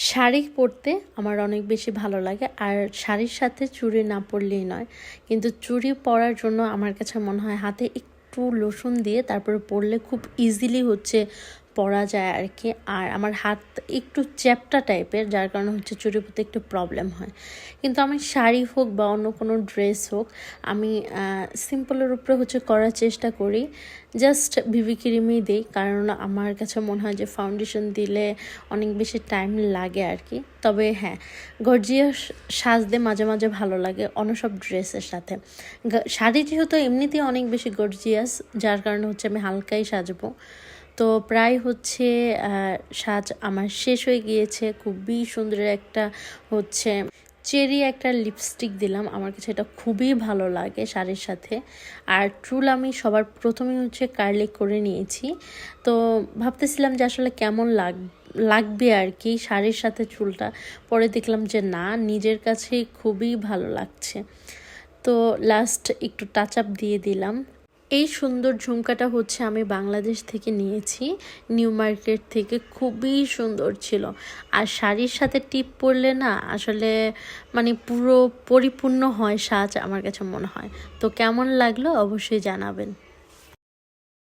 শাড়ি পরতে আমার অনেক বেশি ভালো লাগে। আর শাড়ির সাথে চুড়ি না পরলেই নয়। কিন্তু চুড়ি পরার জন্য আমার কাছে মনে হয় হাতে একটু লোশন দিয়ে তারপরে পরলে খুব ইজিলি পরা যায় আর কি। আর আমার হাত একটু চ্যাপ্টা টাইপের, যার কারণে চুড়ি পরতে একটু প্রবলেম হয়। কিন্তু আমি শাড়ি হোক বা অন্য কোনো ড্রেস হোক, আমি সিম্পলের উপরে করার চেষ্টা করি। জাস্ট বিবি ক্রিমই দিই, কারণ আমার কাছে মনে হয় যে ফাউন্ডেশন দিলে অনেক বেশি টাইম লাগে আর কি। তবে হ্যাঁ, গর্জিয়াস সাজতে মাঝে মাঝে ভালো লাগে অন্য সব ড্রেসের সাথে। শাড়ি যেহেতু এমনিতেই অনেক বেশি গর্জিয়াস, যার কারণে আমি হালকাই সাজবো। তো প্রায় সাজ আমার শেষ হয়ে গিয়েছে। খুবই সুন্দর একটা চেরি একটা লিপস্টিক দিলাম। আমার কাছে এটা খুবই ভালো লাগে শাড়ির সাথে। আর চুল আমি সবার প্রথমেই কার্লি করে নিয়েছি। তো ভাবতেছিলাম যে আসলে কেমন লাগবে আর কি শাড়ির সাথে চুলটা। পরে দেখলাম যে না, নিজের কাছেই খুবই ভালো লাগছে। তো লাস্ট একটু টাচ আপ দিয়ে দিলাম। এই সুন্দর ঝুমকাটা আমি বাংলাদেশ থেকে নিয়েছি, নিউ মার্কেট থেকে। খুবই সুন্দর ছিল। আর শাড়ির সাথে টিপ পরলে না আসলে পুরো পরিপূর্ণ হয় সাজ, আমার কাছে মনে হয়। তো কেমন লাগলো অবশ্যই জানাবেন।